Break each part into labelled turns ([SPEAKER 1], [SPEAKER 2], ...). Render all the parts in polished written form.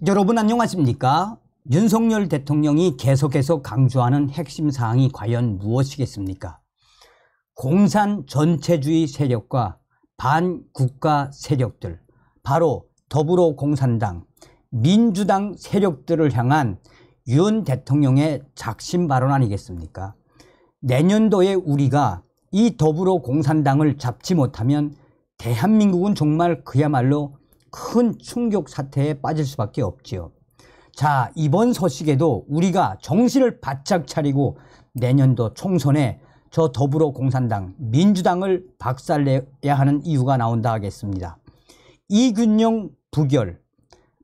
[SPEAKER 1] 여러분 안녕하십니까? 윤석열 대통령이 계속해서 강조하는 핵심 사항이 과연 무엇이겠습니까? 공산 전체주의 세력과 반국가 세력들, 바로 더불어공산당, 민주당 세력들을 향한 윤 대통령의 작심 발언 아니겠습니까? 내년도에 우리가 이 더불어공산당을 잡지 못하면 대한민국은 정말 그야말로 큰 충격 사태에 빠질 수밖에 없지요. 자, 이번 소식에도 우리가 정신을 바짝 차리고 내년도 총선에 저 더불어공산당, 민주당을 박살내야 하는 이유가 나온다 하겠습니다. 이균용 부결,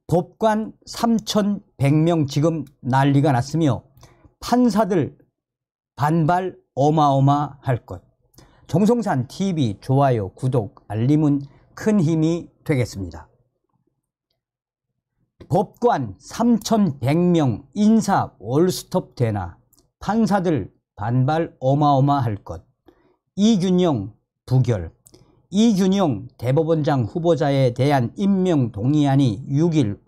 [SPEAKER 1] 법관 3,100명 지금 난리가 났으며 판사들 반발 어마어마할 것. 정성산 TV 좋아요, 구독, 알림은 큰 힘이 되겠습니다. 법관 3,100명 인사 올스톱 되나, 판사들 반발 어마어마할 것. 이균용 부결. 이균용 대법원장 후보자에 대한 임명 동의안이 6일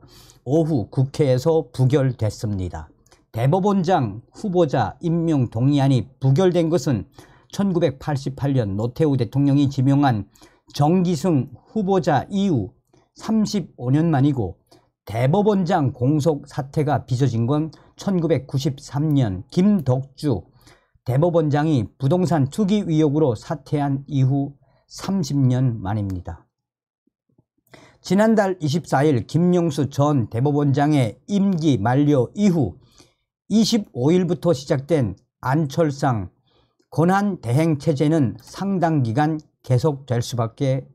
[SPEAKER 1] 오후 국회에서 부결됐습니다. 대법원장 후보자 임명 동의안이 부결된 것은 1988년 노태우 대통령이 지명한 정기승 후보자 이후 35년 만이고, 대법원장 공석 사태가 빚어진 건 1993년 김덕주 대법원장이 부동산 투기 의혹으로 사퇴한 이후 30년 만입니다. 지난달 24일 김명수 전 대법원장의 임기 만료 이후 25일부터 시작된 안철상 권한대행체제는 상당 기간 계속될 수밖에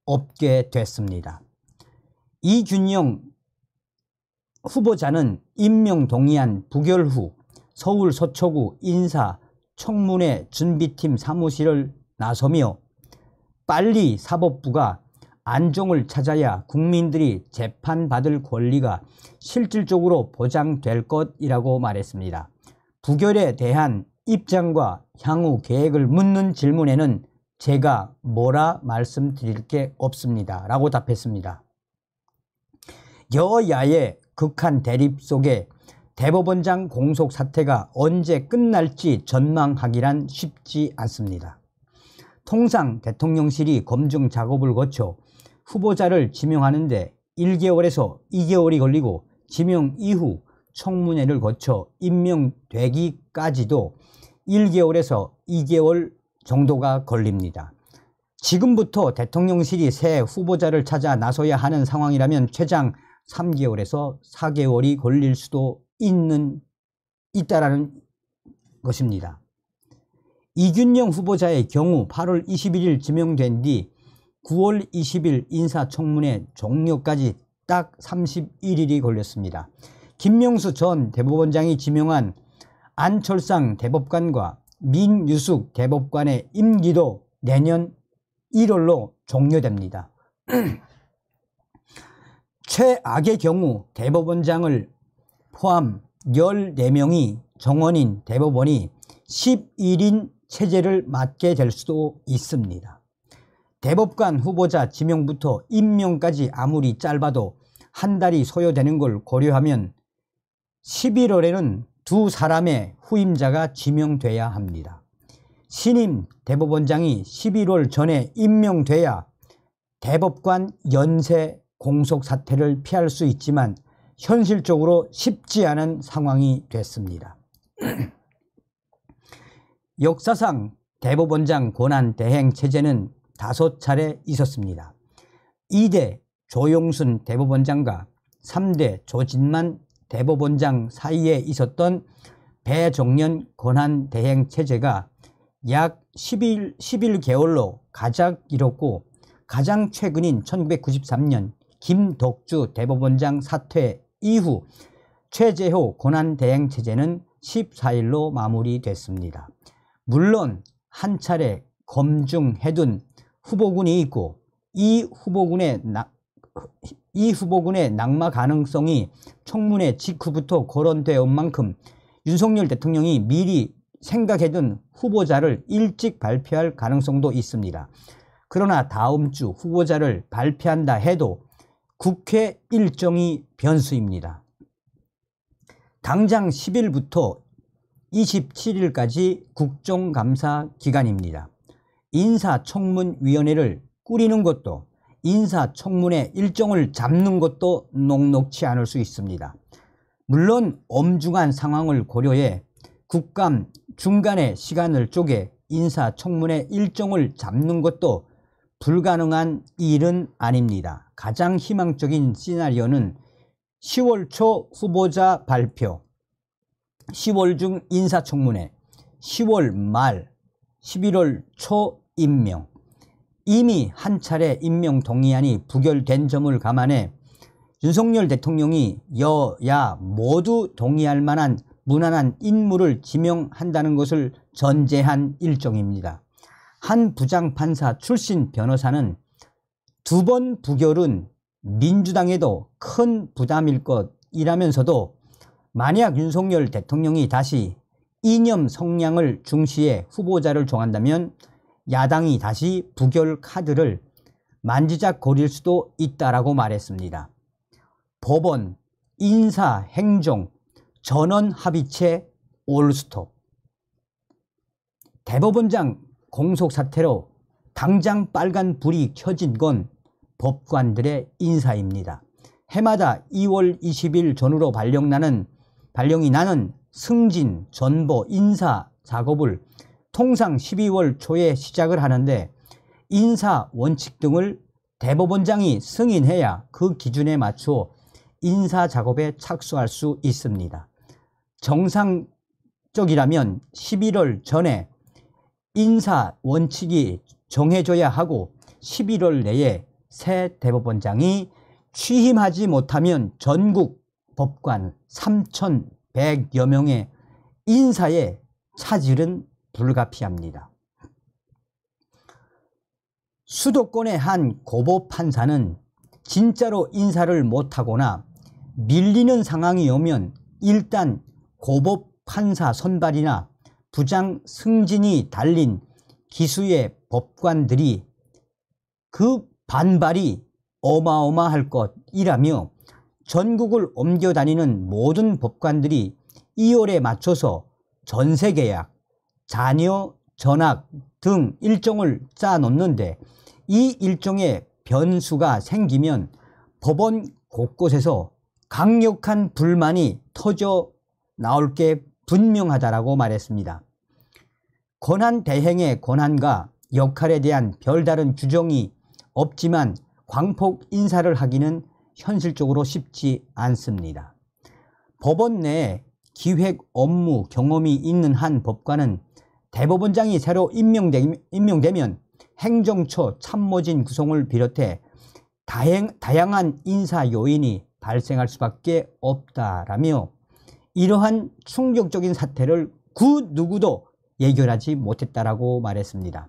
[SPEAKER 1] 없게 됐습니다. 이균용 후보자는 임명 동의안 부결 후 서울 서초구 인사청문회 준비팀 사무실을 나서며 빨리 사법부가 안종을 찾아야 국민들이 재판받을 권리가 실질적으로 보장될 것이라고 말했습니다. 부결에 대한 입장과 향후 계획을 묻는 질문에는 제가 뭐라 말씀드릴 게 없습니다 라고 답했습니다. 여야의 극한 대립 속에 대법원장 공석 사태가 언제 끝날지 전망하기란 쉽지 않습니다. 통상 대통령실이 검증 작업을 거쳐 후보자를 지명하는데 1개월에서 2개월이 걸리고, 지명 이후 청문회를 거쳐 임명되기까지도 1개월에서 2개월 정도가 걸립니다. 지금부터 대통령실이 새 후보자를 찾아 나서야 하는 상황이라면 최장 3개월에서 4개월이 걸릴 수도 있다라는 것입니다. 이균용 후보자의 경우 8월 21일 지명된 뒤 9월 20일 인사청문회 종료까지 딱 31일이 걸렸습니다. 김명수 전 대법원장이 지명한 안철상 대법관과 민유숙 대법관의 임기도 내년 1월로 종료됩니다. 최악의 경우 대법원장을 포함 14명이 정원인 대법원이 11인 체제를 맡게 될 수도 있습니다. 대법관 후보자 지명부터 임명까지 아무리 짧아도 한 달이 소요되는 걸 고려하면 11월에는 두 사람의 후임자가 지명돼야 합니다. 신임 대법원장이 11월 전에 임명돼야 대법관 연쇄 공석 사태를 피할 수 있지만 현실적으로 쉽지 않은 상황이 됐습니다. 역사상 대법원장 권한 대행 체제는 5차례 있었습니다. 2대 조용순 대법원장과 3대 조진만 대법원장 사이에 있었던 배종년 권한 대행 체제가 약 11개월로 가장 길었고, 가장 최근인 1993년 김덕주 대법원장 사퇴 이후 최재호 권한대행체제는 14일로 마무리됐습니다. 물론 한 차례 검증해둔 후보군이 있고, 이 후보군의 낙마 가능성이 청문회 직후부터 거론되어 온 만큼 윤석열 대통령이 미리 생각해둔 후보자를 일찍 발표할 가능성도 있습니다. 그러나 다음 주 후보자를 발표한다 해도 국회 일정이 변수입니다. 당장 10일부터 27일까지 국정감사 기간입니다. 인사청문위원회를 꾸리는 것도 인사청문회 일정을 잡는 것도 녹록치 않을 수 있습니다. 물론 엄중한 상황을 고려해 국감 중간에 시간을 쪼개 인사청문회 일정을 잡는 것도 불가능한 일은 아닙니다. 가장 희망적인 시나리오는 10월 초 후보자 발표, 10월 중 인사청문회, 10월 말, 11월 초 임명. 이미 한 차례 임명 동의안이 부결된 점을 감안해 윤석열 대통령이 여야 모두 동의할 만한 무난한 인물을 지명한다는 것을 전제한 일정입니다. 한 부장판사 출신 변호사는 2번 부결은 민주당에도 큰 부담일 것이라면서도 만약 윤석열 대통령이 다시 이념 성향을 중시해 후보자를 정한다면 야당이 다시 부결 카드를 만지작거릴 수도 있다라고 말했습니다. 법원, 인사, 행정, 전원 합의체 올스톱. 대법원장 공속 사태로 당장 빨간 불이 켜진 건 법관들의 인사입니다. 해마다 2월 20일 전후로 발령이 나는 승진, 전보, 인사 작업을 통상 12월 초에 시작을 하는데 인사 원칙 등을 대법원장이 승인해야 그 기준에 맞추어 인사 작업에 착수할 수 있습니다. 정상적이라면 11월 전에 인사 원칙이 정해져야 하고 11월 내에 새 대법원장이 취임하지 못하면 전국 법관 3,100여 명의 인사의 차질은 불가피합니다. 수도권의 한 고법판사는 진짜로 인사를 못하거나 밀리는 상황이 오면 일단 고법판사 선발이나 부장 승진이 달린 기수의 법관들이 그 반발이 어마어마할 것이라며 전국을 옮겨다니는 모든 법관들이 2월에 맞춰서 전세계약, 자녀 전학 등 일정을 짜놓는데 이 일정에 변수가 생기면 법원 곳곳에서 강력한 불만이 터져 나올 게 분명하다라고 말했습니다. 권한대행의 권한과 역할에 대한 별다른 규정이 없지만 광폭 인사를 하기는 현실적으로 쉽지 않습니다. 법원 내에 기획 업무 경험이 있는 한 법관은 대법원장이 새로 임명되면 행정처 참모진 구성을 비롯해 다양한 인사 요인이 발생할 수밖에 없다라며 이러한 충격적인 사태를 그 누구도 예견하지 못했다라고 말했습니다.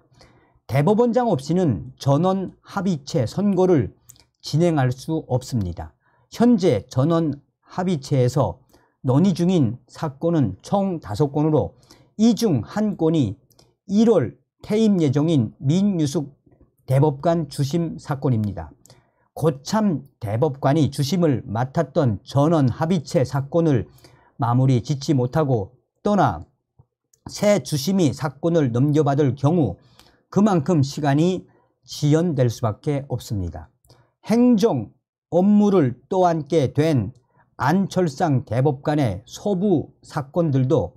[SPEAKER 1] 대법원장 없이는 전원 합의체 선거를 진행할 수 없습니다. 현재 전원 합의체에서 논의 중인 사건은 총 5건으로 이 중 한 건이 1월 퇴임 예정인 민유숙 대법관 주심 사건입니다. 고참 대법관이 주심을 맡았던 전원 합의체 사건을 마무리 짓지 못하고 떠나 새 주심이 사건을 넘겨받을 경우 그만큼 시간이 지연될 수밖에 없습니다. 행정 업무를 떠안게 된 안철상 대법관의 소부 사건들도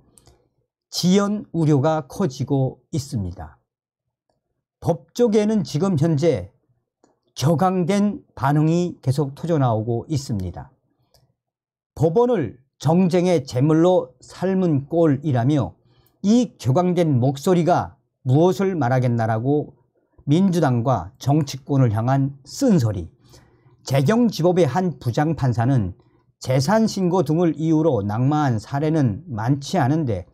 [SPEAKER 1] 지연 우려가 커지고 있습니다. 법조계는 지금 현재 격앙된 반응이 계속 터져나오고 있습니다. 법원을 정쟁의 제물로 삶은 꼴이라며 이 격앙된 목소리가 무엇을 말하겠나라고 민주당과 정치권을 향한 쓴소리. 재경지법의 한 부장판사는 재산신고 등을 이유로 낙마한 사례는 많지 않은데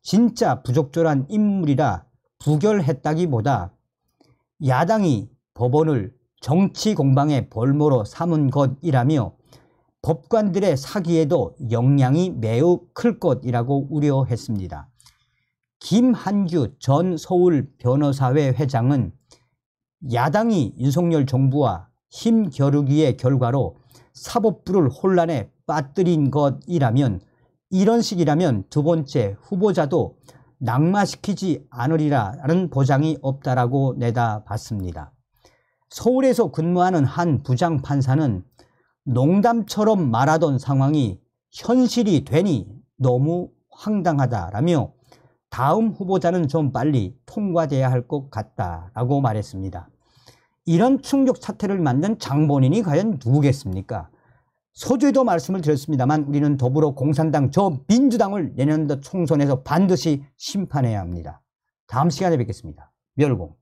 [SPEAKER 1] 진짜 부적절한 인물이라 부결했다기보다 야당이 법원을 정치 공방의 볼모로 삼은 것이라며 법관들의 사기에도 영향이 매우 클 것이라고 우려했습니다. 김한규 전 서울 변호사회 회장은 야당이 윤석열 정부와 힘겨루기의 결과로 사법부를 혼란에 빠뜨린 것이라면, 이런 식이라면 두 번째 후보자도 낙마시키지 않으리라는 보장이 없다라고 내다봤습니다. 서울에서 근무하는 한 부장판사는 농담처럼 말하던 상황이 현실이 되니 너무 황당하다라며 다음 후보자는 좀 빨리 통과돼야 할 것 같다라고 말했습니다. 이런 충격 사태를 만든 장본인이 과연 누구겠습니까? 서두에도 말씀을 드렸습니다만 우리는 더불어 공산당 저 민주당을 내년도 총선에서 반드시 심판해야 합니다. 다음 시간에 뵙겠습니다. 멸공.